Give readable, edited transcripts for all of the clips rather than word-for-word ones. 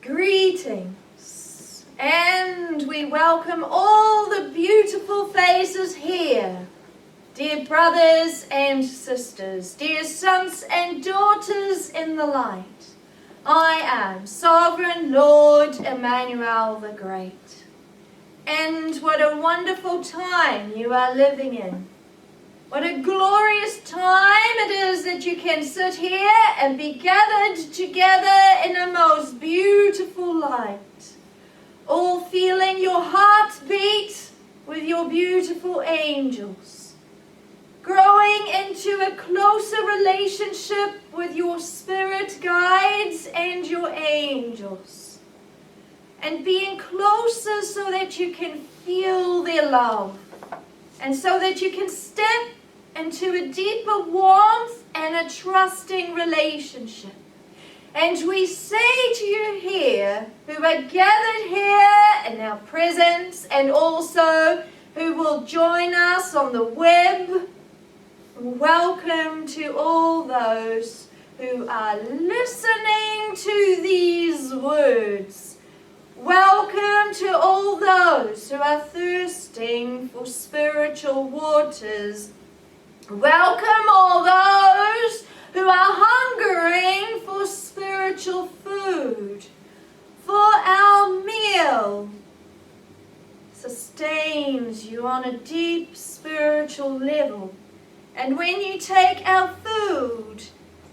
Greetings, and we welcome all the beautiful faces here. Dear brothers and sisters, dear sons and daughters in the light, I am Sovereign Lord Emmanuel the Great. And what a wonderful time you are living in. What a glorious time it is that you can sit here and be gathered together in a most beautiful light, all feeling your heart beat with your beautiful angels, growing into a closer relationship with your spirit guides and your angels, and being closer so that you can feel their love, and so that you can step into a deeper warmth and a trusting relationship. And we say to you here, who are gathered here in our presence, and also who will join us on the web, welcome to all those who are listening to these words. Welcome to all those who are thirsting for spiritual waters. Welcome all those who are hungering for spiritual food, for our meal sustains you on a deep spiritual level. And when you take our food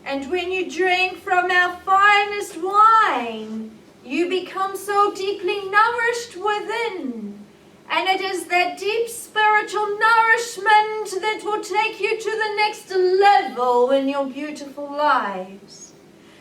and when you drink from our finest wine, you become so deeply nourished within. And it is that deep spiritual nourishment that will take you to the next level in your beautiful lives.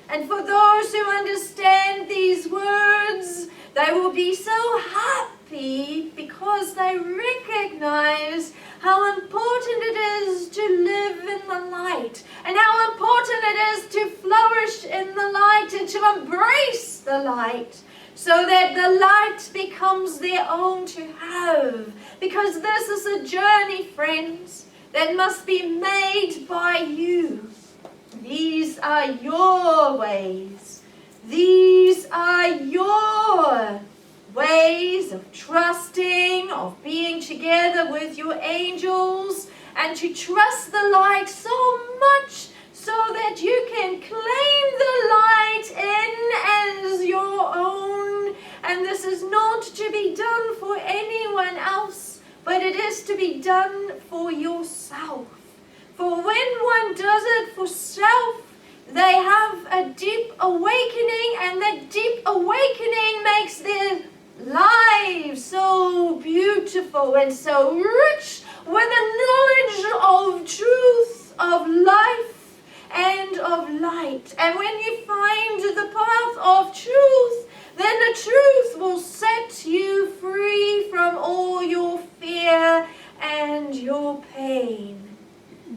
And for those who understand these words, they will be so happy because they recognize how important it is to live in the light, and how important it is to flourish in the light and to embrace the light, so that the light becomes their own to have. Because this is a journey, friends, that must be made by you. These are your ways. These are your ways of trusting, of being together with your angels, and to trust the light so much so that you can claim the light in as your own. And this is not to be done for anyone else, but it is to be done for yourself. For when one does it for self, they have a deep awakening, and that deep awakening makes their lives so beautiful and so rich with the knowledge of truth, of life, and of light. And when you find the path of truth, then the truth will set you free from all your fear and your pain.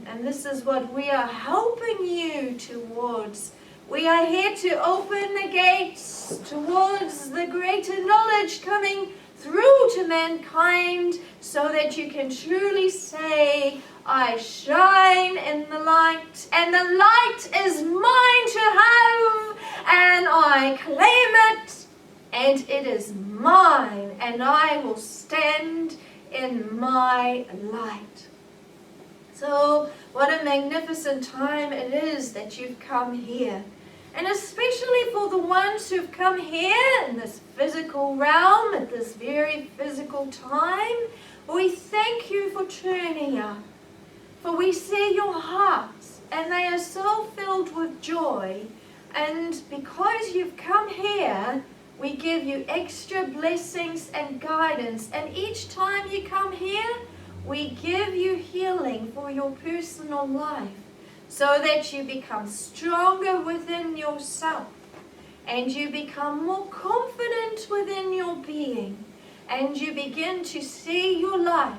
And this is what we are helping you towards. We are here to open the gates towards the greater knowledge coming through to mankind, so that you can truly say, I shine in the light, and the light is mine to have, and I claim it, and it is mine, and I will stand in my light. So what a magnificent time it is that you've come here. And especially for the ones who've come here in this physical realm at this very physical time, we thank you for turning up. For we see your hearts, and they are so filled with joy. And because you've come here, we give you extra blessings and guidance. And each time you come here, we give you healing for your personal life, so that you become stronger within yourself, and you become more confident within your being, and you begin to see your life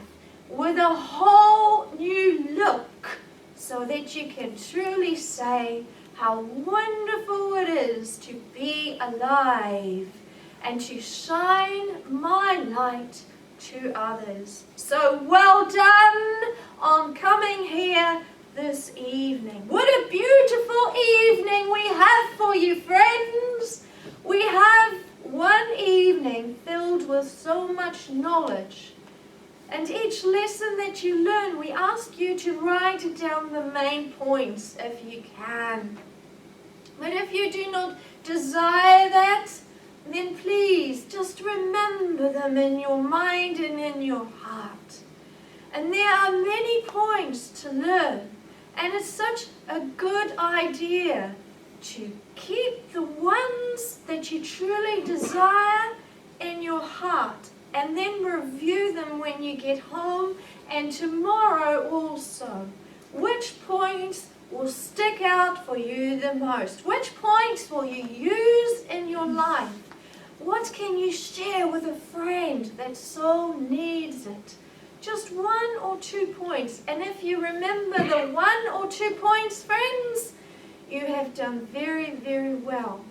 with a whole new look, so that you can truly say how wonderful it is to be alive and to shine my light to others. So well done on coming here this evening. What a beautiful evening we have for you, friends. We have one evening filled with so much knowledge. And each lesson that you learn, we ask you to write down the main points if you can. But if you do not desire that, then please just remember them in your mind and in your heart. And there are many points to learn. And it's such a good idea to keep the ones that you truly desire in your heart. And then review them when you get home and tomorrow also. Which points will stick out for you the most? Which points will you use in your life? What can you share with a friend that so needs it? Just 1 or 2 points. And if you remember the 1 or 2 points, friends, you have done very, very well.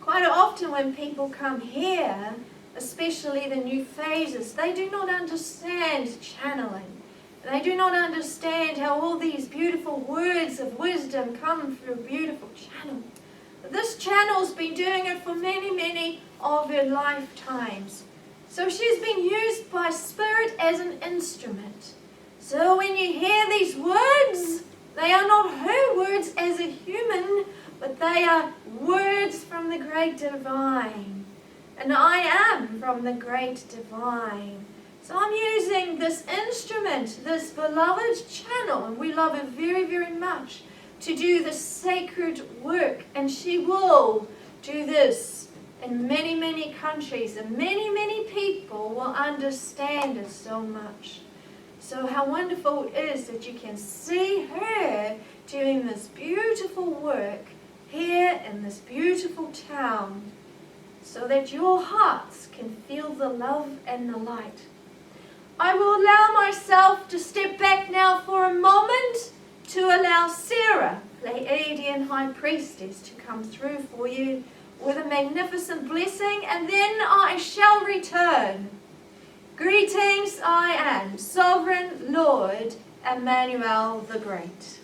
Quite often when people come here, especially the new phases, they do not understand channeling. They do not understand how all these beautiful words of wisdom come through a beautiful channel. This channel's been doing it for many, many of her lifetimes. So she's been used by Spirit as an instrument. So when you hear these words, they are not her words as a human, but they are words from the great divine. And I am from the great divine. So I'm using this instrument, this beloved channel, and we love it very, very much, to do the sacred work. And she will do this in many, many countries, and many, many people will understand it so much. So how wonderful it is that you can see her doing this beautiful work here in this beautiful town, so that your hearts can feel the love and the light. I will allow myself to step back now for a moment to allow Sarah, Pleiadian High Priestess, to come through for you with a magnificent blessing, and then I shall return. Greetings, I am Sovereign Lord Emmanuel the Great.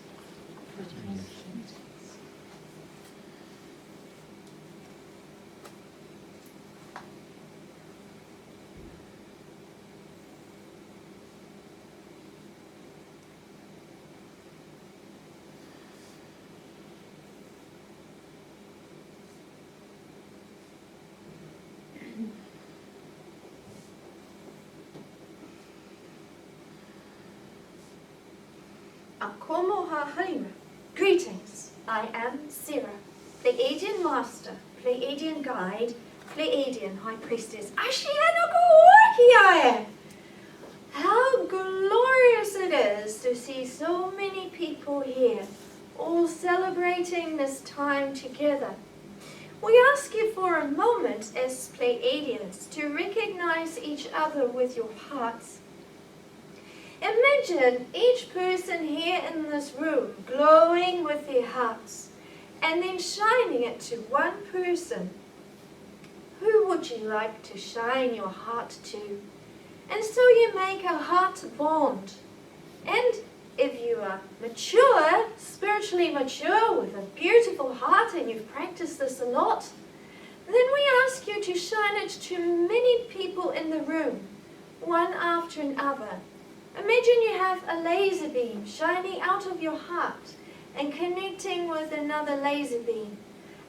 Greetings, I am Sarah, Pleiadian Master, Pleiadian Guide, Pleiadian High Priestess. How glorious it is to see so many people here, all celebrating this time together. We ask you for a moment as Pleiadians to recognize each other with your hearts. Imagine each person here in this room glowing with their hearts and then shining it to one person. Who would you like to shine your heart to? And so you make a heart bond. And if you are mature, spiritually mature, with a beautiful heart, and you've practiced this a lot, then we ask you to shine it to many people in the room, one after another. Imagine you have a laser beam shining out of your heart and connecting with another laser beam.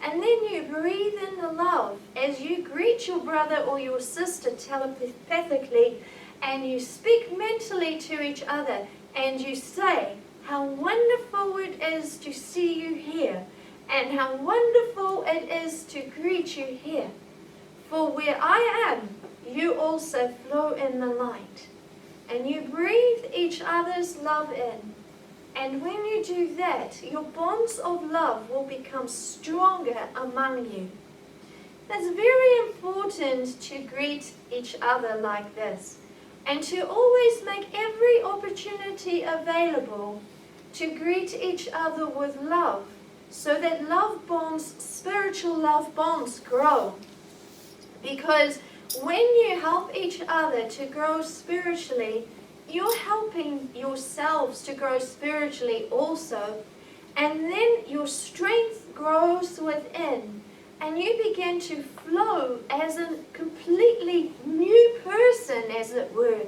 And then you breathe in the love as you greet your brother or your sister telepathically, and you speak mentally to each other, and you say how wonderful it is to see you here, and how wonderful it is to greet you here. For where I am, you also flow in the light. And you breathe each other's love in. And when you do that, your bonds of love will become stronger among you. It's very important to greet each other like this, and to always make every opportunity available to greet each other with love, so that love bonds, spiritual love bonds, grow. Because when you help each other to grow spiritually, you're helping yourselves to grow spiritually also, and then your strength grows within, and you begin to flow as a completely new person, as it were.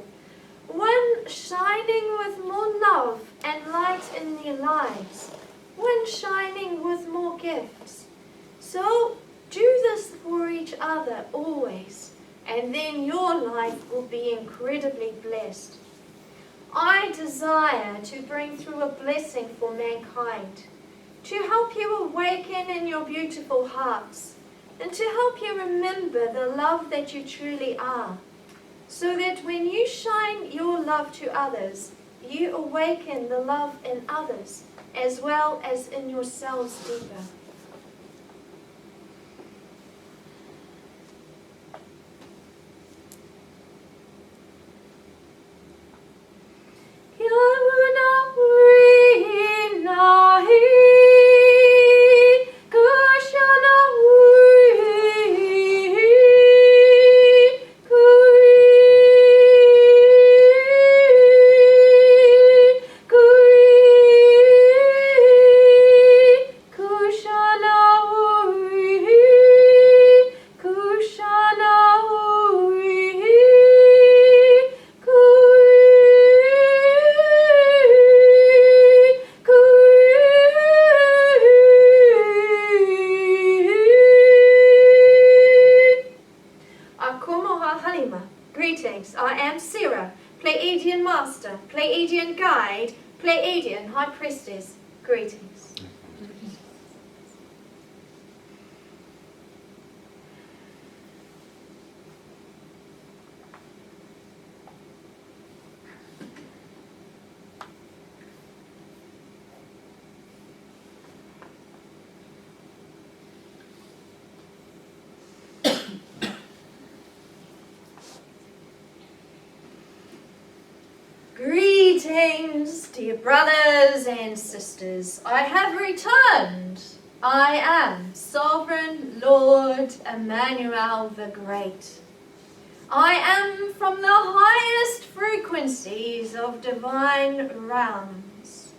One shining with more love and light in their lives. One shining with more gifts. So do this for each other always, and then your life will be incredibly blessed. I desire to bring through a blessing for mankind, to help you awaken in your beautiful hearts, and to help you remember the love that you truly are, so that when you shine your love to others, you awaken the love in others, as well as in yourselves deeper. Greetings, I am Sarah, Pleiadian Master, Pleiadian Guide, Pleiadian High Priestess. Greetings. Greetings, dear brothers and sisters. I have returned. I am Sovereign Lord Emmanuel the Great. I am from the highest frequencies of divine realms.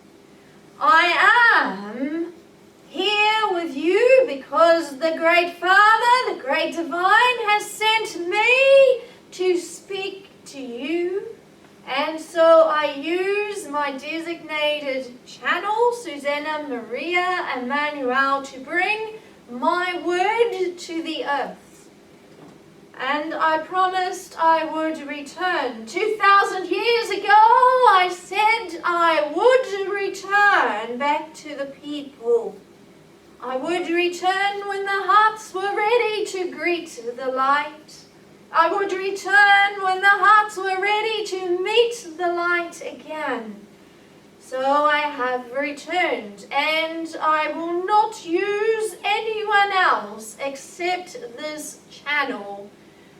I am here with you because the Great Father, the Great Divine, has sent me to speak to you. And so I use my designated channel, Suzanna Maria Emmanuel, to bring my word to the earth. And I promised I would return. 2,000 years ago, I said I would return back to the people. I would return when the hearts were ready to greet the light. I would return when the hearts were ready to meet the light again. So I have returned, and I will not use anyone else except this channel.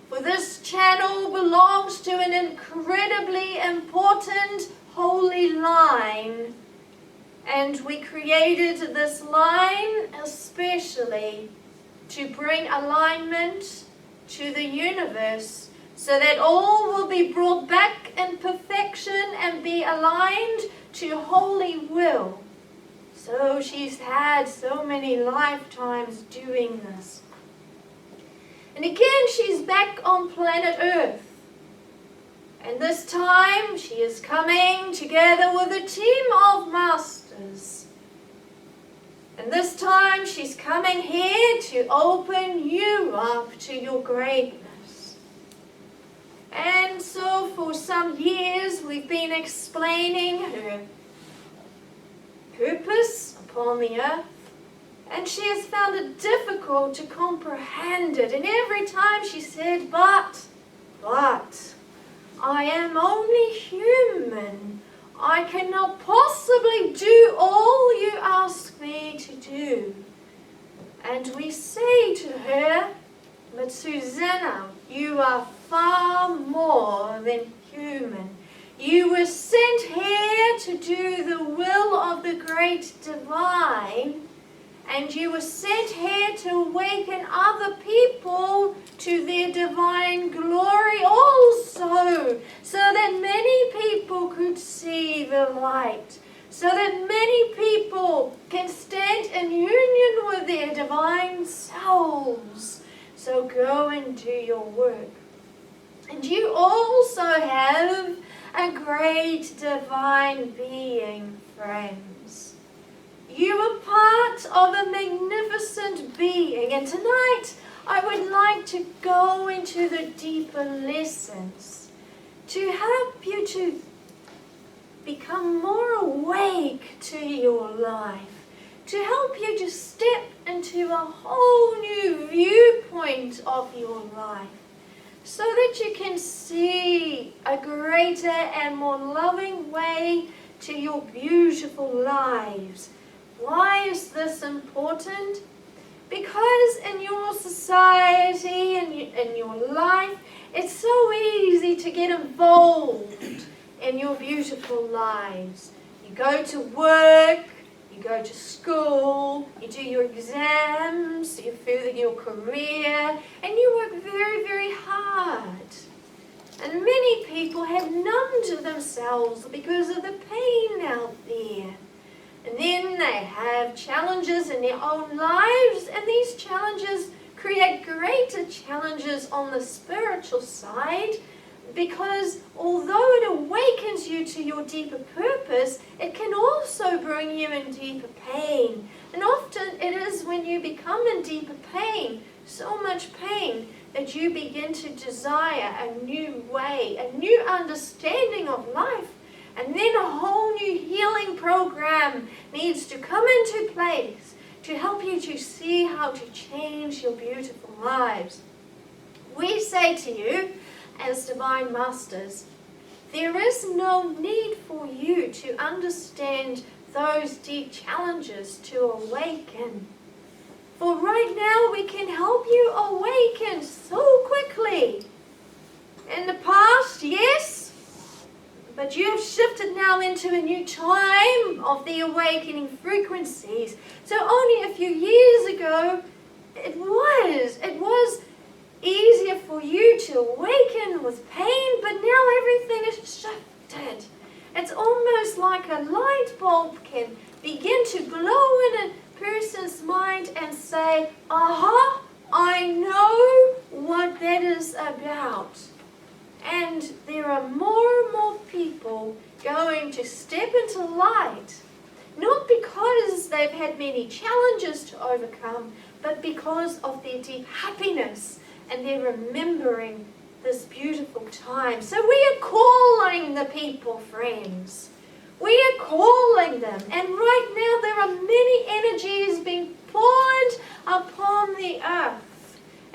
For this channel belongs to an incredibly important holy line. And we created this line especially to bring alignment to the universe, so that all will be brought back in perfection and be aligned to holy will. So she's had so many lifetimes doing this. And again she's back on planet Earth. And this time she is coming together with a team of masters. And this time she's coming here to open you up to your greatness. And so for some years we've been explaining her purpose upon the earth. And she has found it difficult to comprehend it. And every time she said, but, I am only human. I cannot possibly do all you ask me to do. And we say to her, but Suzanna, you are far more than human. You were sent here to do the will of the Great Divine, and you were sent here to awaken other people to their divine glory also, so that many people could see the light, so that many people can stand in union with their divine souls. So go and do your work. And you also have a great divine being, friends. You are part of a magnificent being, and tonight I would like to go into the deeper lessons to help you to become more awake to your life, to help you to step into a whole new viewpoint of your life, so that you can see a greater and more loving way to your beautiful lives. Why is this important? Because in your society and in your life, it's so easy to get involved in your beautiful lives. You go to work, you go to school, you do your exams, you further your career, and you work very, very hard. And many people have numbed themselves because of the pain out there. And then they have challenges in their own lives, and these challenges create greater challenges on the spiritual side, because although it awakens you to your deeper purpose, it can also bring you in deeper pain. And often it is when you become in deeper pain, so much pain, that you begin to desire a new way, a new understanding of life. And then a whole new healing program needs to come into place to help you to see how to change your beautiful lives. We say to you, as Divine Masters, there is no need for you to understand those deep challenges to awaken. For right now we can help you awaken so quickly. In the past, yes, but you have shifted now into a new time of the awakening frequencies. So only a few years ago, it was easier for you to awaken with pain, but now everything is shifted. It's almost like a light bulb can begin to glow in a person's mind and say, aha, I know what that is about. And there are more and more people going to step into light, not because they've had many challenges to overcome, but because of their deep happiness and they're remembering this beautiful time. So we are calling the people, friends. We are calling them. And right now there are many energies being poured upon the earth.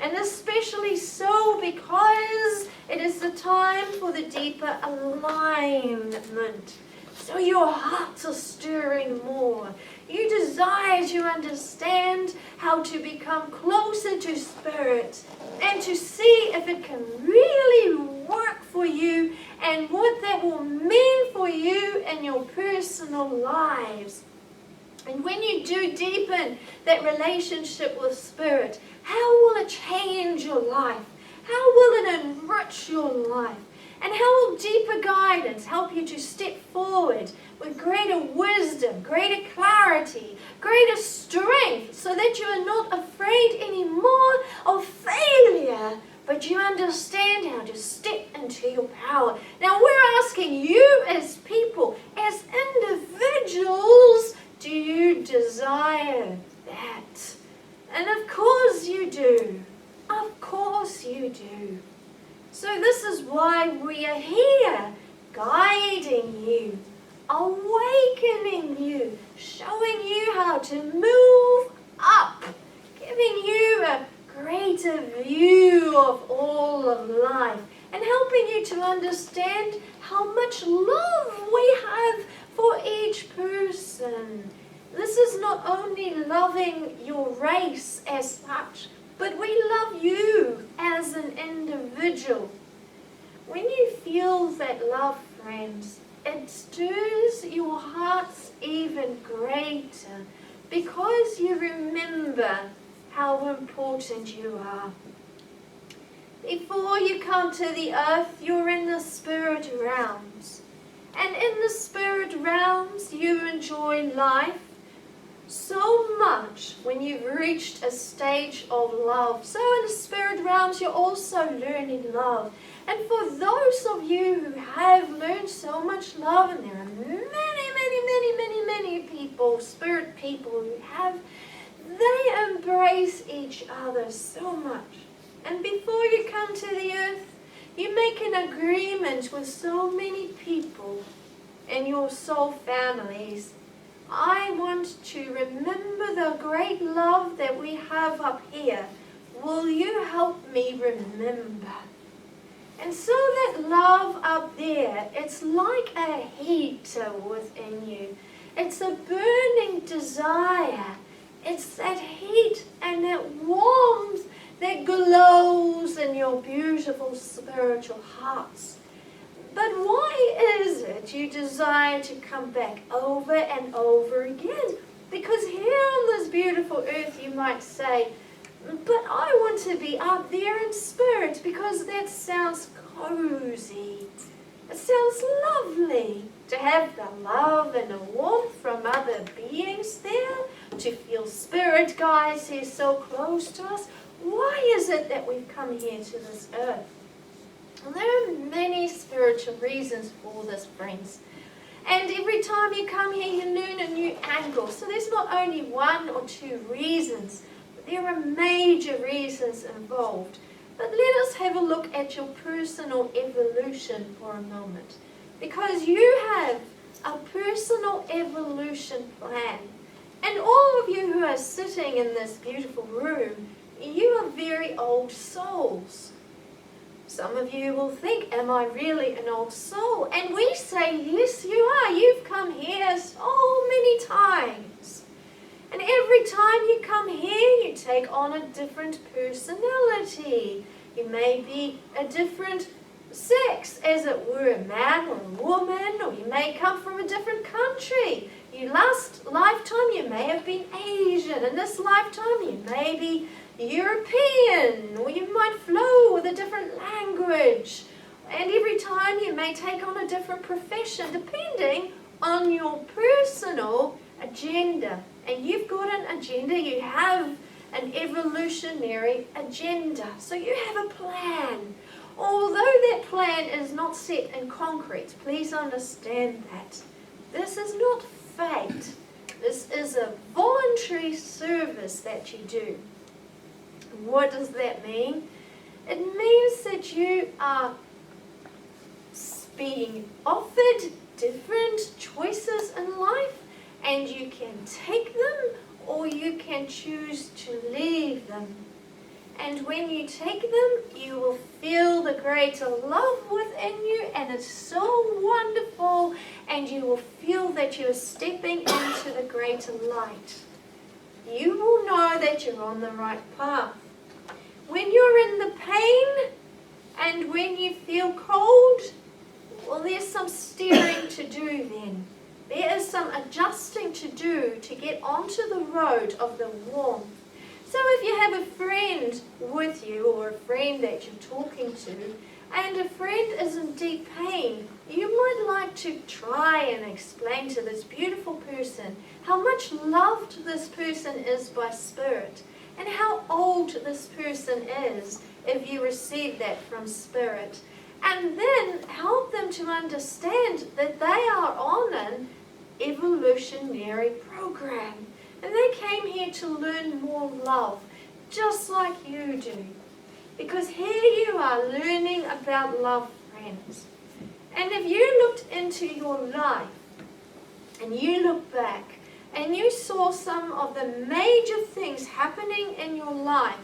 And especially so because it is the time for the deeper alignment. So your hearts are stirring more. You desire to understand how to become closer to Spirit and to see if it can really work for you and what that will mean for you in your personal lives. And when you do deepen that relationship with Spirit, how will it change your life? How will it enrich your life? And how will deeper guidance help you to step forward with greater wisdom, greater clarity, greater strength, so that you are not afraid anymore of failure, but you understand how to step into your power. Now we're asking you as people, as individuals, do you desire that? And of course you do. Of course you do. So this is why we are here, guiding you, awakening you, showing you how to move up, giving you a greater view of all of life, and helping you to understand how much love we have for each person. This is not only loving your race as such, but we love you as an individual. When you feel that love, friends, it stirs your hearts even greater because you remember how important you are. Before you come to the earth, you're in the spirit realms. And in the spirit realms, you enjoy life so much when you've reached a stage of love. So in the spirit realms, you're also learning love. And for those of you who have learned so much love, and there are many people, spirit people who have, they embrace each other so much. And before you come to the earth, you make an agreement with so many people in your soul families. I want to remember the great love that we have up here. Will you help me remember? And so that love up there, it's like a heater within you. It's a burning desire. It's that heat and that warmth that glows in your beautiful spiritual hearts. But why is it you desire to come back over and over again? Because here on this beautiful earth you might say, but I want to be up there in spirit because that sounds cozy. It sounds lovely to have the love and the warmth from other beings there, to feel spirit guides here so close to us. Why is it that we've come here to this earth? Well, there are many spiritual reasons for this, friends. And every time you come here, you learn a new angle. So there's not only one or two reasons, but there are major reasons involved. But let us have a look at your personal evolution for a moment. Because you have a personal evolution plan. And all of you who are sitting in this beautiful room, you are very old souls. Some of you will think, am I really an old soul? And we say, yes, you are. You've come here so many times. And every time you come here, you take on a different personality. You may be a different sex, as it were, a man or a woman, or you may come from a different country. Last lifetime, you may have been Asian. In this lifetime, you may be European, or you might flow with a different language. And every time you may take on a different profession, depending on your personal agenda. And you've got an agenda, you have an evolutionary agenda. So you have a plan. Although that plan is not set in concrete, please understand that. This is not fate. This is a voluntary service that you do. What does that mean? It means that you are being offered different choices in life, and you can take them or you can choose to leave them. And when you take them, you will feel the greater love within you, and it's so wonderful, and you will feel that you're stepping into the greater light. You will know that you're on the right path. When you're in the pain and when you feel cold, well, there's some steering to do then. There is some adjusting to do to get onto the road of the warmth. So if you have a friend with you, or a friend that you're talking to, and a friend is in deep pain, you might like to try and explain to this beautiful person how much loved this person is by spirit, and how old this person is if you receive that from spirit. And then help them to understand that they are on an evolutionary program. And they came here to learn more love, just like you do. Because here you are learning about love, friends. And if you looked into your life, and you look back, and you saw some of the major things happening in your life,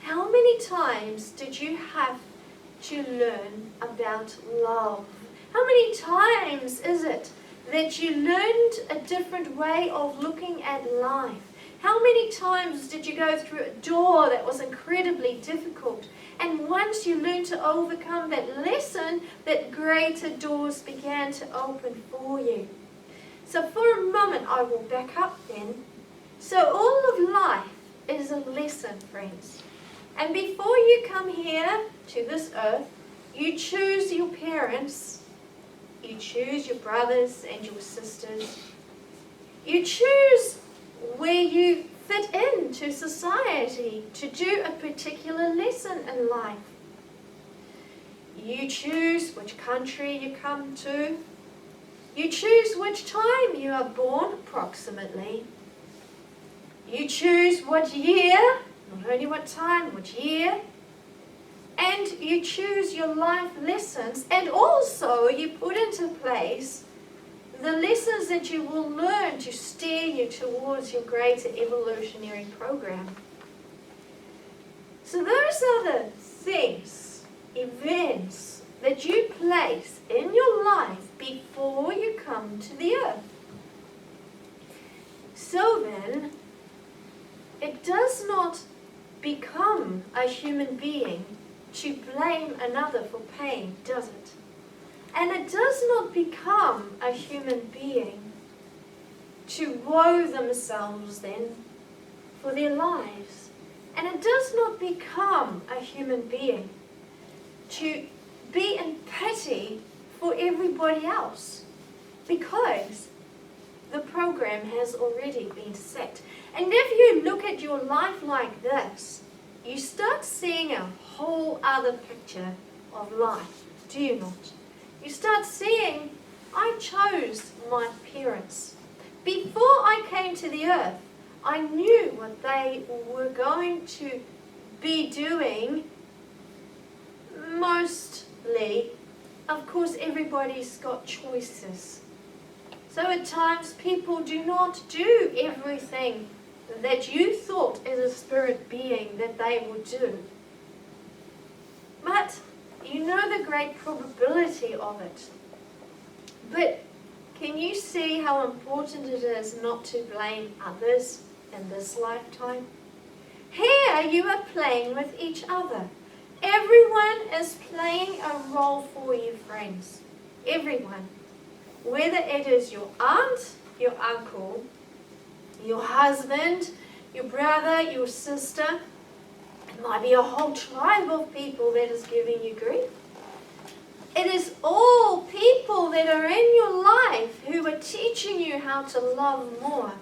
how many times did you have to learn about love? How many times is it that you learned a different way of looking at life? How many times did you go through a door that was incredibly difficult, and once you learned to overcome that lesson, that greater doors began to open for you? So for a moment I will back up then. So all of life is a lesson, friends. And before you come here to this earth, you choose your parents, You choose your brothers and your sisters. You choose where you fit into society to do a particular lesson in life. You choose which country you come to. You choose which time you are born approximately. You choose what year, not only what time, which year. And you choose your life lessons, and also you put into place the lessons that you will learn to steer you towards your greater evolutionary program. So those are the things, events that you place in your life before you come to the earth. So then, it does not become a human being to blame another for pain, does it? And it does not become a human being to woe themselves then for their lives. And it does not become a human being to be in pity for everybody else, because the program has already been set. And if you look at your life like this, you start seeing a whole other picture of life, do you not? You start seeing, I chose my parents. Before I came to the earth, I knew what they were going to be doing. Mostly, of course, everybody's got choices. So at times people do not do everything that you thought as a spirit being that they would do. But you know the great probability of it. But can you see how important it is not to blame others in this lifetime? Here you are playing with each other. Everyone is playing a role for you, friends. Everyone. Whether it is your aunt, your uncle, your husband, your brother, your sister. It might be a whole tribe of people that is giving you grief. It is all people that are in your life who are teaching you how to love more.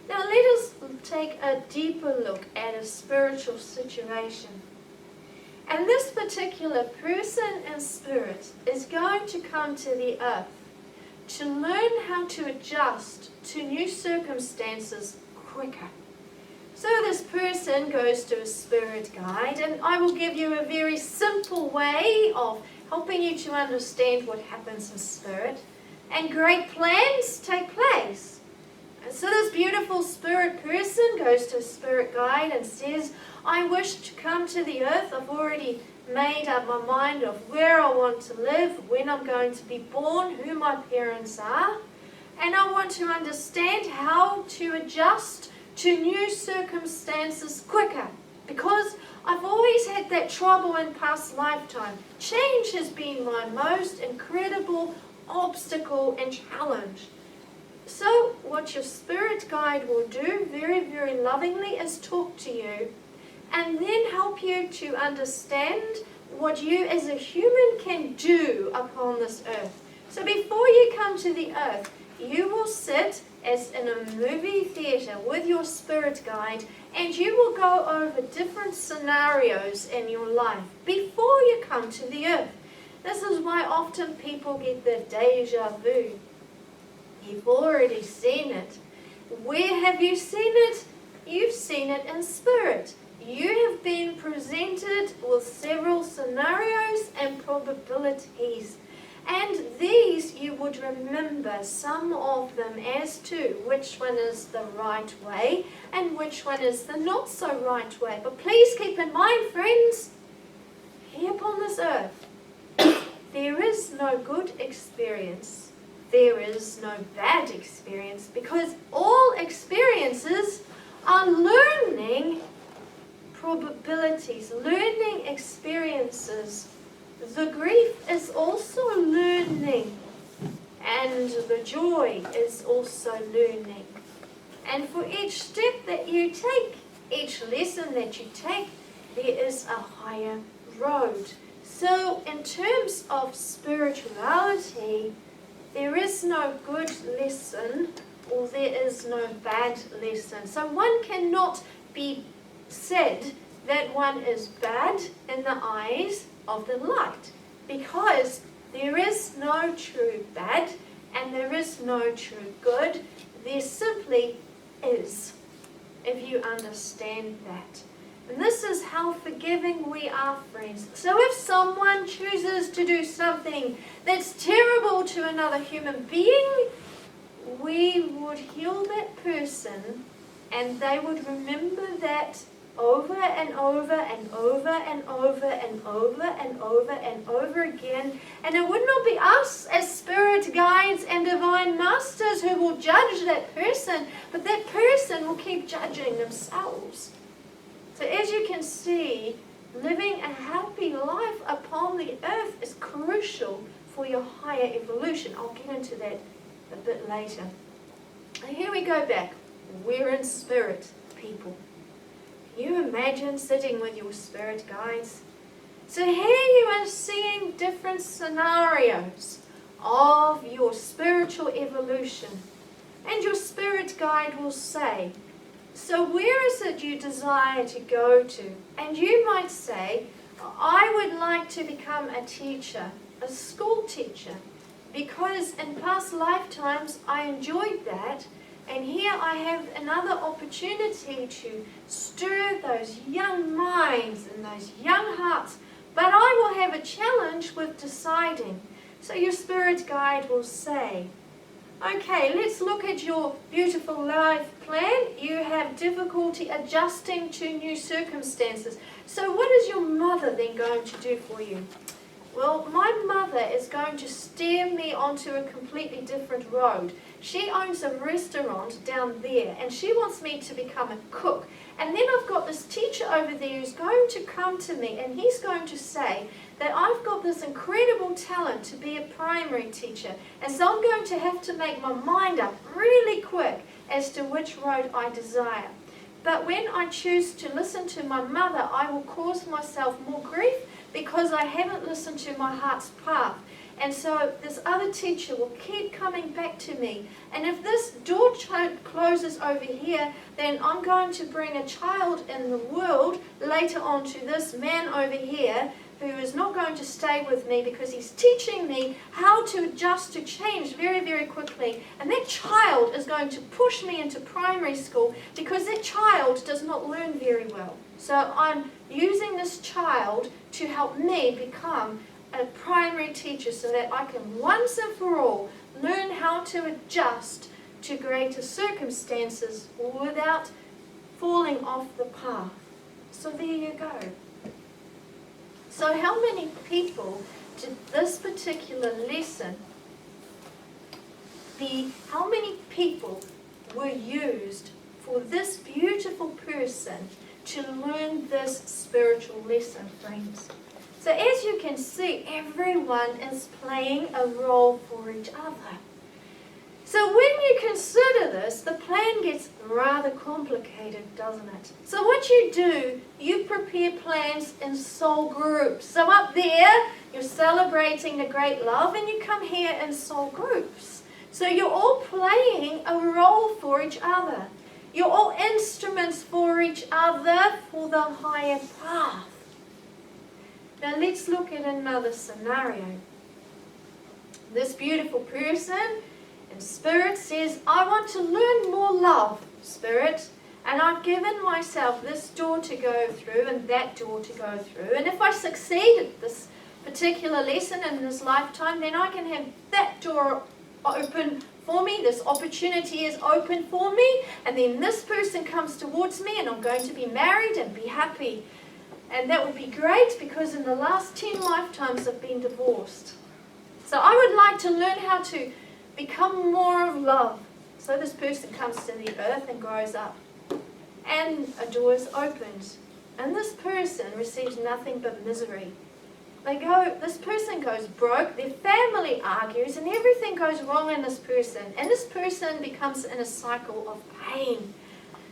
Now let us take a deeper look at a spiritual situation. And this particular person in spirit is going to come to the earth to learn how to adjust to new circumstances quicker. So this person goes to a spirit guide, and I will give you a very simple way of helping you to understand what happens in spirit. And great plans take place. And so this beautiful spirit person goes to a spirit guide and says, I wish to come to the earth. I've already made up my mind of where I want to live, when I'm going to be born, who my parents are, and I want to understand how to adjust to new circumstances quicker, because I've always had that trouble in past lifetime. Change has been my most incredible obstacle and challenge. So what your spirit guide will do very, very lovingly is talk to you and then help you to understand what you as a human can do upon this earth. So before you come to the earth, you will sit as in a movie theatre with your spirit guide, and you will go over different scenarios in your life before you come to the earth. This is why often people get the deja vu. You've already seen it. Where have you seen it? You've seen it in spirit. You have been presented with several scenarios and probabilities. And these you would remember, some of them, as to which one is the right way and which one is the not so right way. But please keep in mind, friends, here upon this earth, there is no good experience. There is no bad experience, because all experiences are learning probabilities, learning experiences. The grief is also learning, and the joy is also learning. And for each step that you take, each lesson that you take, there is a higher road. So in terms of spirituality, there is no good lesson or there is no bad lesson. So one cannot be said that one is bad in the eyes of the light, because there is no true bad and there is no true good. There simply is, if you understand that. And this is how forgiving we are, friends. So if someone chooses to do something that's terrible to another human being, we would heal that person and they would remember that over and over and over and over and over and over and over again. And it would not be us as spirit guides and divine masters who will judge that person, but that person will keep judging themselves. So as you can see, living a happy life upon the earth is crucial for your higher evolution. I'll get into that a bit later. And here we go back. We're in spirit, people. Can you imagine sitting with your spirit guides? So here you are seeing different scenarios of your spiritual evolution. And your spirit guide will say, so where is it you desire to go to? And you might say, I would like to become a teacher, a school teacher, because in past lifetimes I enjoyed that, and here I have another opportunity to stir those young minds and those young hearts, but I will have a challenge with deciding. So your spirit guide will say, okay, let's look at your beautiful life plan. You have difficulty adjusting to new circumstances. So what is your mother then going to do for you? Well, my mother is going to steer me onto a completely different road. She owns a restaurant down there and she wants me to become a cook. And then I've got this teacher over there who's going to come to me and he's going to say that I've got this incredible talent to be a primary teacher. And so I'm going to have to make my mind up really quick as to which road I desire. But when I choose to listen to my mother, I will cause myself more grief because I haven't listened to my heart's path. And so this other teacher will keep coming back to me. And if this door closes over here, then I'm going to bring a child in the world later on to this man over here who is not going to stay with me because he's teaching me how to adjust to change very, very quickly. And that child is going to push me into primary school because that child does not learn very well. So I'm using this child to help me become a primary teacher so that I can once and for all learn how to adjust to greater circumstances without falling off the path. So there you go. So how many people did this particular lesson, how many people were used for this beautiful person to learn this spiritual lesson, friends? So as you can see, everyone is playing a role for each other. So when you consider this, the plan gets rather complicated, doesn't it? So what you do, you prepare plans in soul groups. So up there, you're celebrating the great love, and you come here in soul groups. So you're all playing a role for each other. You're all instruments for each other for the higher path. Now let's look at another scenario. This beautiful person in spirit says, I want to learn more love, spirit, and I've given myself this door to go through and that door to go through. And if I succeed at this particular lesson in this lifetime, then I can have that door open for me. This opportunity is open for me. And then this person comes towards me and I'm going to be married and be happy. And that would be great because in the last 10 lifetimes I've been divorced. So I would like to learn how to become more of love. So this person comes to the earth and grows up. And a door is opened. And this person receives nothing but misery. This person goes broke, their family argues, and everything goes wrong in this person. And this person becomes in a cycle of pain.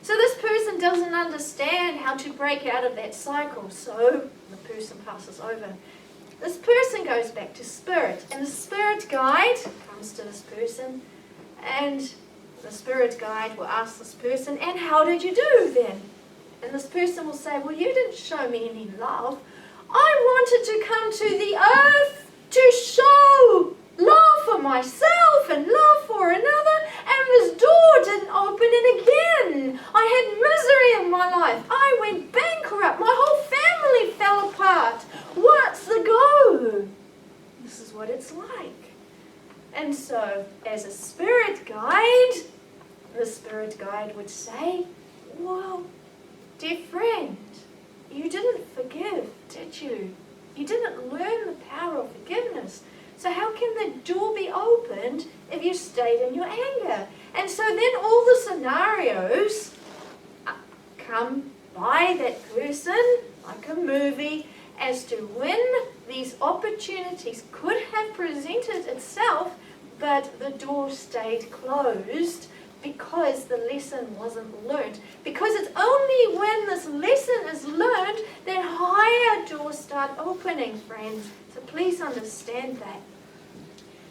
So this person doesn't understand how to break out of that cycle. So the person passes over. this person goes back to spirit, and the spirit guide comes to this person, and the spirit guide will ask this person, and how did you do then? And this person will say, well, you didn't show me any love. I wanted to come to the earth to show love for myself and love for another, and this door didn't open, and again I had misery in my life. I went bankrupt. My whole family fell apart. What's the go? This is what it's like. And so, as a spirit guide, the spirit guide would say, well, dear friend, you didn't forgive, did you? You didn't learn the power of forgiveness. So how can the door be opened if you stayed in your anger? And so then all the scenarios come by that person, like a movie, as to when these opportunities could have presented itself, but the door stayed closed because the lesson wasn't learned. Because it's only when this lesson is learned that higher doors start opening, friends. So please understand that.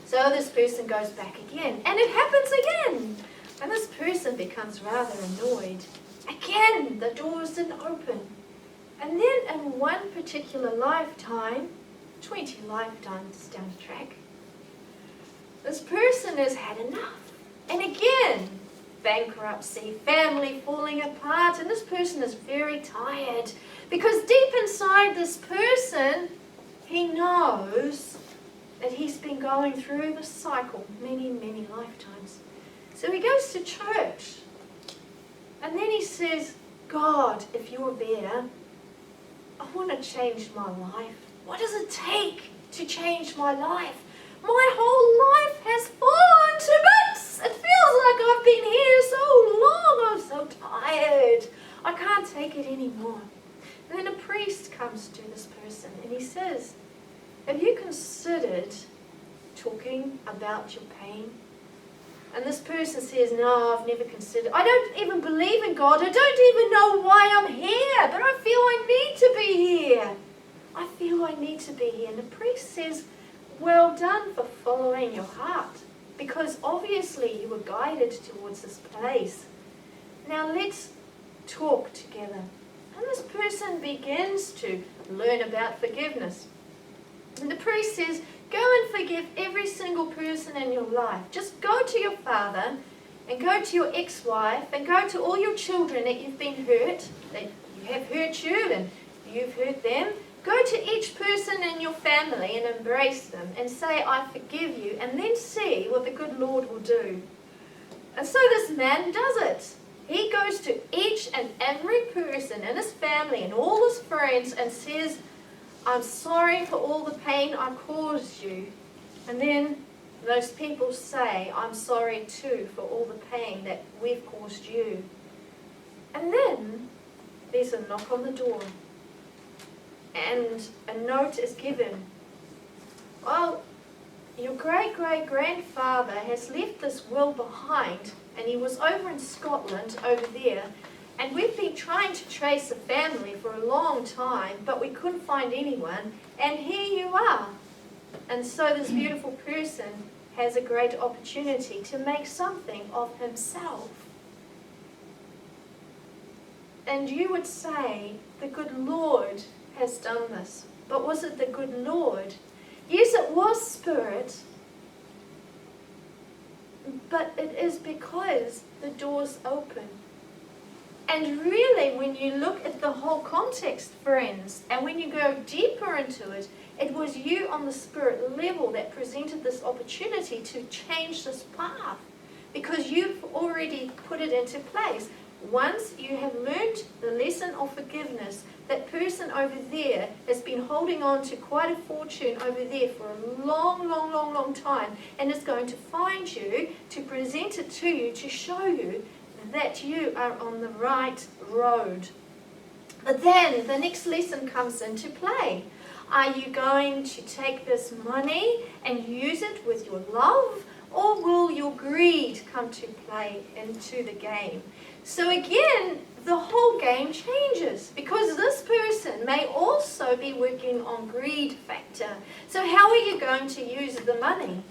So this person goes back again, and it happens again. And this person becomes rather annoyed. Again, the doors didn't open. And then in one particular lifetime, 20 lifetimes down the track, this person has had enough. And again, bankruptcy, family falling apart, and this person is very tired because deep inside this person, he knows that he's been going through the cycle many, many lifetimes. So he goes to church, and then he says, God, if you're there, I want to change my life. What does it take to change my life? My whole life has fallen to bits. It feels like I've been here so long. I'm so tired. I can't take it anymore. And then a priest comes to this person and he says, have you considered talking about your pain? And this person says, no, I've never considered. I don't even believe in God. I don't even know why I'm here, but I feel I need to be here. I feel I need to be here. And the priest says, well done for following your heart, because obviously you were guided towards this place. Now let's talk together. And this person begins to learn about forgiveness. And the priest says, go and forgive every single person in your life. Just go to your father and go to your ex-wife and go to all your children that you've been hurt, that you have hurt you and you've hurt them. Go to each person in your family and embrace them and say, I forgive you, and then see what the good Lord will do. And so this man does it. He goes to each and every person in his family and all his friends and says, I'm sorry for all the pain I caused you. And then those people say, I'm sorry too for all the pain that we've caused you. And then there's a knock on the door. And a note is given. Well, your great-great-grandfather has left this will behind, and he was over in Scotland, over there, and we've been trying to trace the family for a long time, but we couldn't find anyone, and here you are. And so this beautiful person has a great opportunity to make something of himself. And you would say, the good Lord has done this. But was it the good Lord? Yes, it was spirit, but it is because the door's open. And really, when you look at the whole context, friends, and when you go deeper into it, it was you on the spirit level that presented this opportunity to change this path, because you've already put it into place. Once you have learned the lesson of forgiveness, that person over there has been holding on to quite a fortune over there for a long time, and is going to find you, to present it to you, to show you that you are on the right road. But then the next lesson comes into play. Are you going to take this money and use it with your love, or will your greed come to play into the game? So again, the whole game changes, because this person may also be working on greed factor. So how are you going to use the money?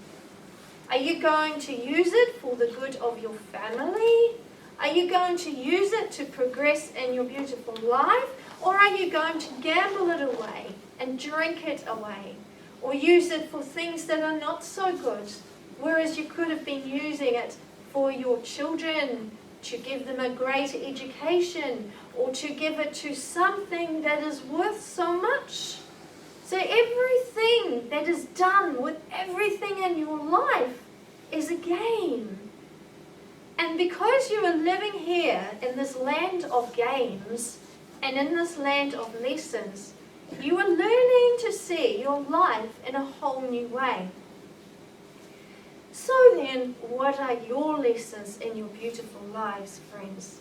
Are you going to use it for the good of your family? Are you going to use it to progress in your beautiful life? Or are you going to gamble it away and drink it away? Or use it for things that are not so good? Whereas you could have been using it for your children, to give them a greater education, or to give it to something that is worth so much. So everything that is done with everything in your life is a game. And because you are living here in this land of games and in this land of lessons, you are learning to see your life in a whole new way. So then, what are your lessons in your beautiful lives, friends?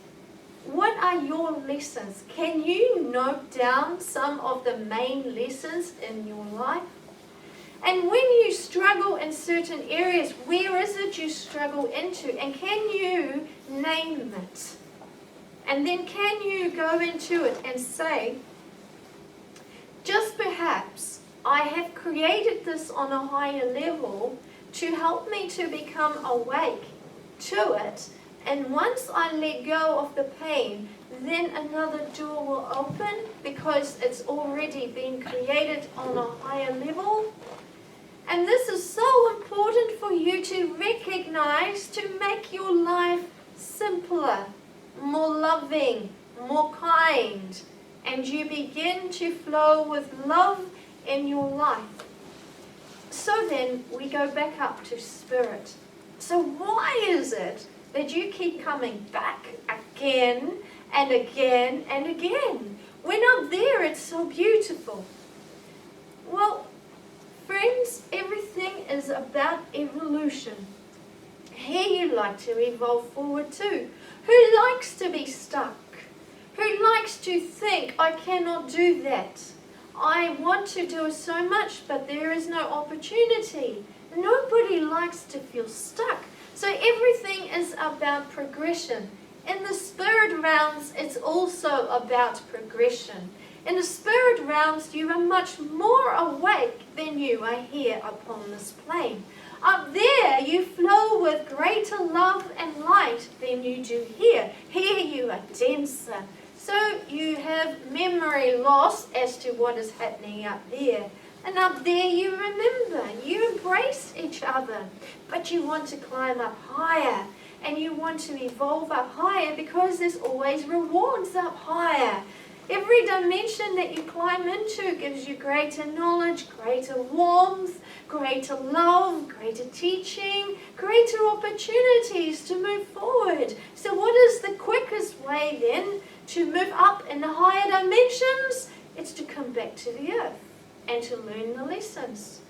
What are your lessons? Can you note down some of the main lessons in your life? And when you struggle in certain areas, where is it you struggle into? And can you name it? And then can you go into it and say, just perhaps I have created this on a higher level to help me to become awake to it. And once I let go of the pain, then another door will open because it's already been created on a higher level. And this is so important for you to recognize, to make your life simpler, more loving, more kind. And you begin to flow with love in your life. So then we go back up to spirit. So why is it that you keep coming back again and again and again? When up there it's so beautiful. Well, friends, everything is about evolution. Here you like to evolve forward too. Who likes to be stuck? Who likes to think, I cannot do that? I want to do so much, but there is no opportunity. Nobody likes to feel stuck. So everything is about progression. In the spirit realms, it's also about progression. In the spirit realms, you are much more awake than you are here upon this plane. Up there, you flow with greater love and light than you do here. Here you are denser. So you have memory loss as to what is happening up there. And up there you remember, you embrace each other. But you want to climb up higher. And you want to evolve up higher because there's always rewards up higher. Every dimension that you climb into gives you greater knowledge, greater warmth, greater love, greater teaching, greater opportunities to move forward. So what is the quickest way then to move up in the higher dimensions? It's to come back to the earth and to learn the lessons.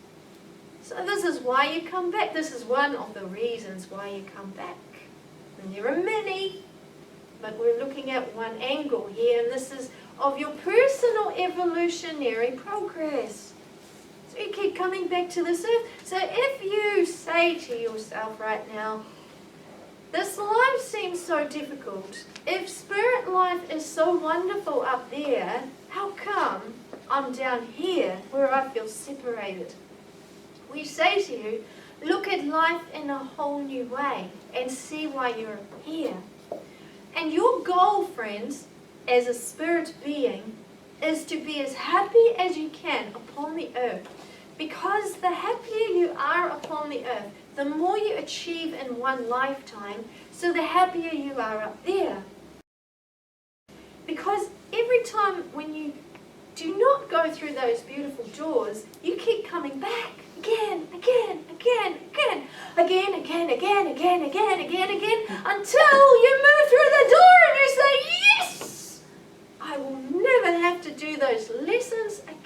So this is why you come back. This is one of the reasons why you come back. And there are many, but we're looking at one angle here, and this is of your personal evolutionary progress. So you keep coming back to this earth. So if you say to yourself right now, this life seems so difficult. If spirit life is so wonderful up there, how come I'm down here where I feel separated? We say to you, look at life in a whole new way and see why you're here. And your goal, friends, as a spirit being, is to be as happy as you can upon the earth. Because the happier you are upon the earth, the more you achieve in one lifetime, so the happier you are up there. Because every time when you do not go through those beautiful doors, you keep coming back again, again, again, again, again, again, again, again, again, again, again, until you move through the door and you say, yes, I will never have to do those lessons again.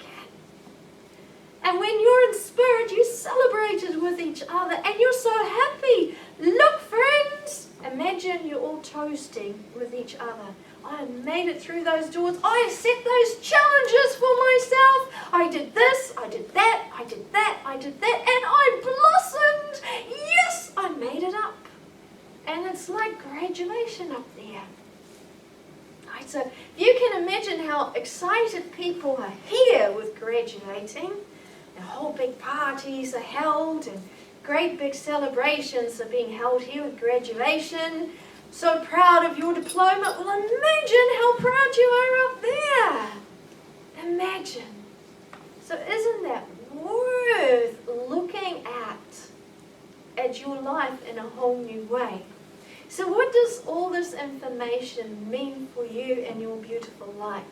And when you're in spirit, you celebrated with each other and you're so happy. Look, friends, imagine you're all toasting with each other. I made it through those doors. I set those challenges for myself. I did this, I did that, I did that, I did that, and I blossomed. Yes, I made it up. And it's like graduation up there. Right, so you can imagine how excited people are here with graduating. The whole big parties are held and great big celebrations are being held here with graduation. So proud of your diploma. Well, imagine how proud you are up there. Imagine. So isn't that worth looking at your life in a whole new way? So what does all this information mean for you and your beautiful life?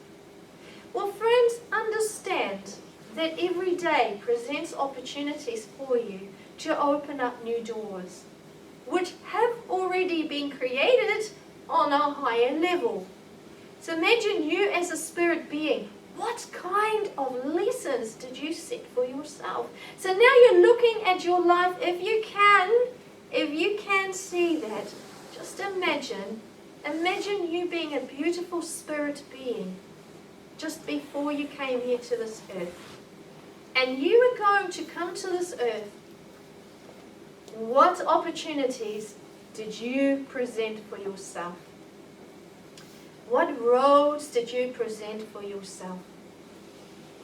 Well, friends, understand that every day presents opportunities for you to open up new doors, which have already been created on a higher level. So imagine you as a spirit being. What kind of lessons did you set for yourself? So now you're looking at your life. If you can see that, just imagine you being a beautiful spirit being just before you came here to this earth. And you are going to come to this earth. What opportunities did you present for yourself? What roads did you present for yourself?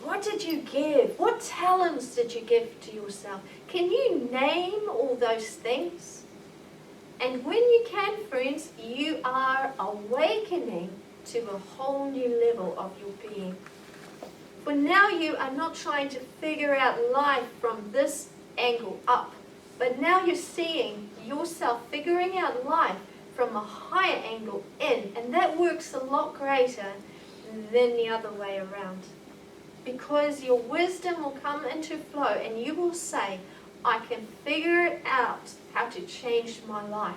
What did you give? What talents did you give to yourself? Can you name all those things? And when you can, friends, you are awakening to a whole new level of your being. For now you are not trying to figure out life from this angle up, but now you're seeing yourself figuring out life from a higher angle in, and that works a lot greater than the other way around. Because your wisdom will come into flow and you will say, I can figure out how to change my life.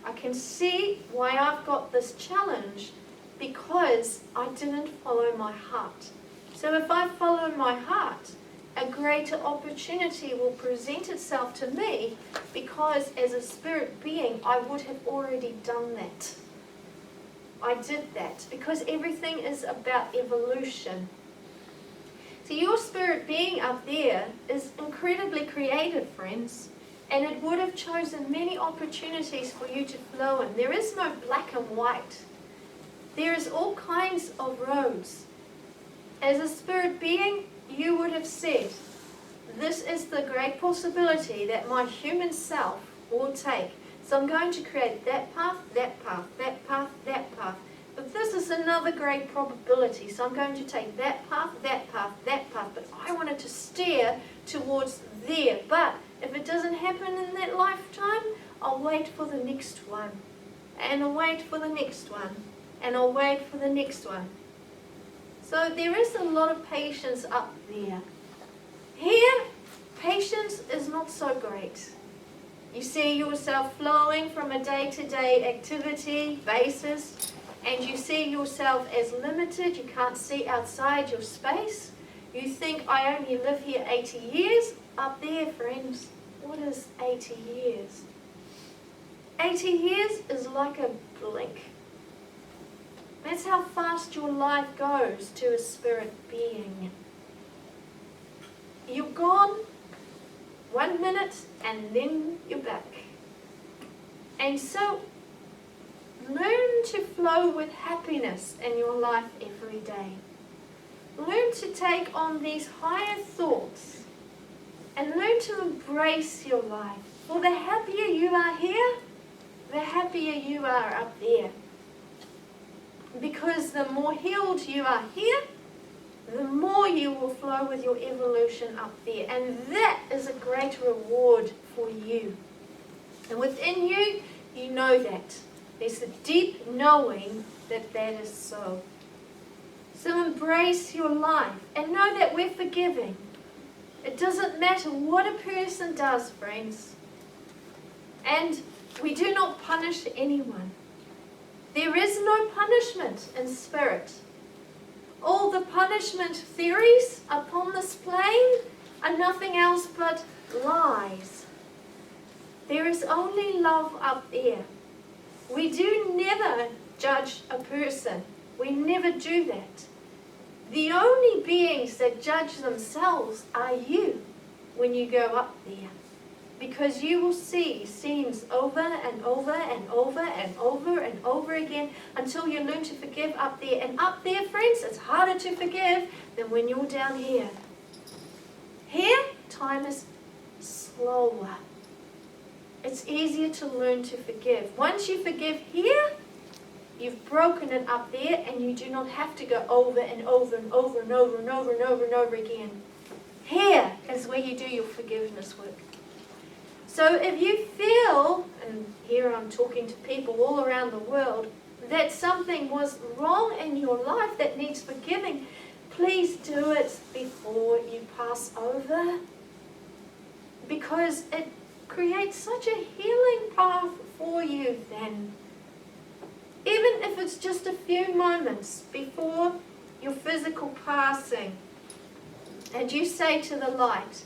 I can see why I've got this challenge because I didn't follow my heart. So if I follow my heart, a greater opportunity will present itself to me because as a spirit being, I would have already done that. I did that because everything is about evolution. So your spirit being up there is incredibly creative, friends, and it would have chosen many opportunities for you to flow in. There is no black and white. There is all kinds of roads. As a spirit being, you would have said, this is the great possibility that my human self will take. So I'm going to create that path, that path, that path, that path. But this is another great probability. So I'm going to take that path, that path, that path. But I wanted to steer towards there. But if it doesn't happen in that lifetime, I'll wait for the next one. And I'll wait for the next one. And I'll wait for the next one. So there is a lot of patience up there. Here, patience is not so great. You see yourself flowing from a day-to-day activity basis, and you see yourself as limited. You can't see outside your space. You think, I only live here 80 years. Up there, friends, what is 80 years? 80 years is like a blink. That's how fast your life goes to a spirit being. You're gone 1 minute and then you're back. And so learn to flow with happiness in your life every day. Learn to take on these higher thoughts and learn to embrace your life. For the happier you are here, the happier you are up there. Because the more healed you are here, the more you will flow with your evolution up there. And that is a great reward for you. And within you, you know that. There's a deep knowing that that is so. So embrace your life and know that we're forgiving. It doesn't matter what a person does, friends. And we do not punish anyone. There is no punishment in spirit. All the punishment theories upon this plane are nothing else but lies. There is only love up there. We do never judge a person. We never do that. The only beings that judge themselves are you when you go up there. because you will see scenes over and over and over and over and over again until you learn to forgive up there. And up there, friends, it's harder to forgive than when you're down here. Here, time is slower. It's easier to learn to forgive. Once you forgive here, you've broken it up there, and you do not have to go over and over and over and over and over and over and over again. Here is where you do your forgiveness work. So if you feel, and here I'm talking to people all around the world, that something was wrong in your life that needs forgiving, please do it before you pass over. Because it creates such a healing path for you then. Even if it's just a few moments before your physical passing, and you say to the light,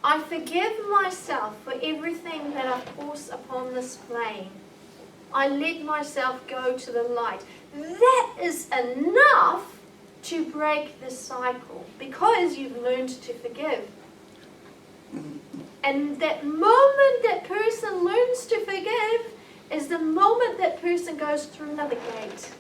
I forgive myself for everything that I force upon this plane. I let myself go to the light. That is enough to break the cycle because you've learned to forgive. And that moment that person learns to forgive is the moment that person goes through another gate.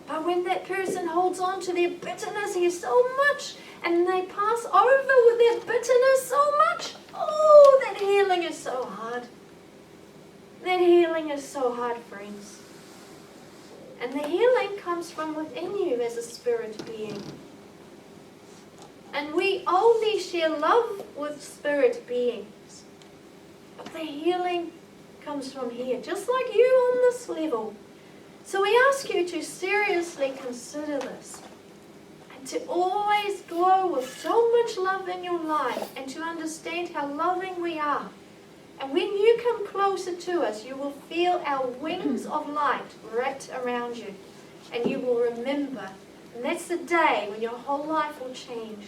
But when that person holds on to their bitterness here so much, and they pass over with their bitterness so much, oh, that healing is so hard. That healing is so hard, friends. And the healing comes from within you as a spirit being. And we only share love with spirit beings. But the healing comes from here, just like you on this level. So we ask you to seriously consider this. And to always glow with so much love in your life. And to understand how loving we are. And when you come closer to us, you will feel our wings of light wrapped around you. And you will remember. And that's the day when your whole life will change.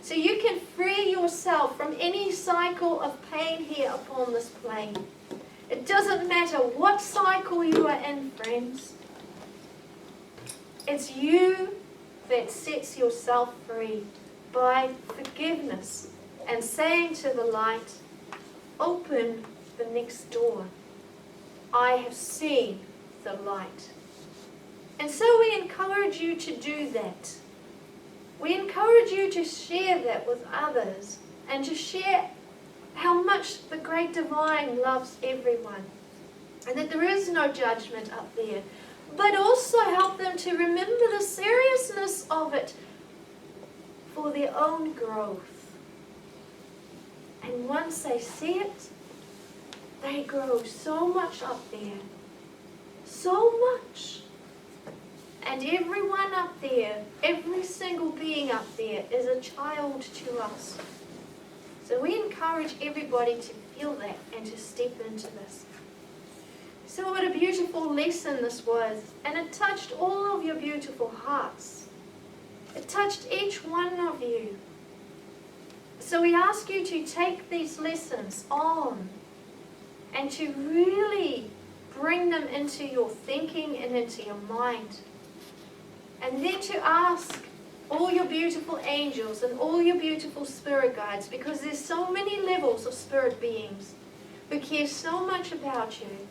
So you can free yourself from any cycle of pain here upon this plane. It doesn't matter what cycle you are in, friends. It's you that sets yourself free by forgiveness and saying to the light, open the next door. I have seen the light. And so we encourage you to do that. We encourage you to share that with others and to share how much the great divine loves everyone and that there is no judgment up there, but also help them to remember the seriousness of it for their own growth. And once they see it, they grow so much up there, so much. And everyone up there, every single being up there is a child to us. So we encourage everybody to feel that and to step into this. So what a beautiful lesson this was. And it touched all of your beautiful hearts. It touched each one of you. So we ask you to take these lessons on and to really bring them into your thinking and into your mind. And then to ask all your beautiful angels and all your beautiful spirit guides, because there's so many levels of spirit beings who care so much about you,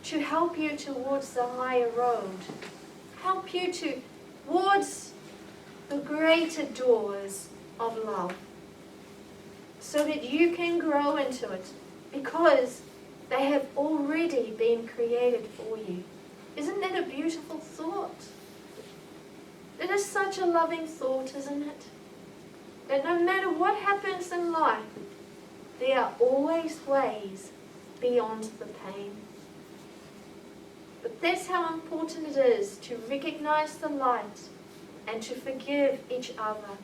to help you towards the higher road, help you towards the greater doors of love, so that you can grow into it, because they have already been created for you. Isn't that a beautiful thought? It is such a loving thought, isn't it? That no matter what happens in life, there are always ways beyond the pain. But that's how important it is to recognize the light and to forgive each other.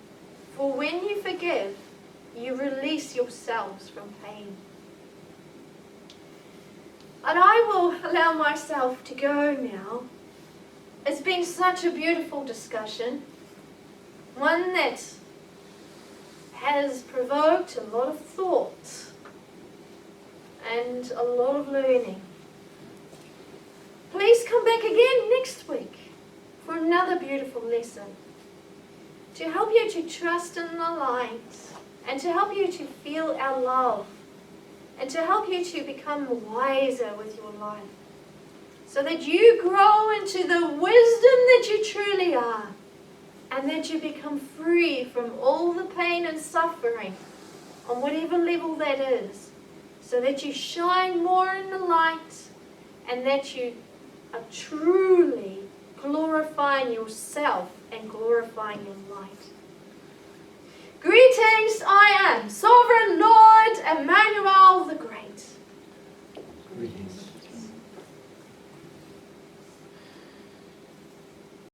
For when you forgive, you release yourselves from pain. And I will allow myself to go now. It's been such a beautiful discussion, one that has provoked a lot of thought and a lot of learning. Please come back again next week for another beautiful lesson to help you to trust in the light and to help you to feel our love and to help you to become wiser with your life, so that you grow into the wisdom that you truly are, and that you become free from all the pain and suffering on whatever level that is, so that you shine more in the light, and that you are truly glorifying yourself and glorifying your light. Greetings, I am Sovereign Lord Emmanuel the Great. Greetings.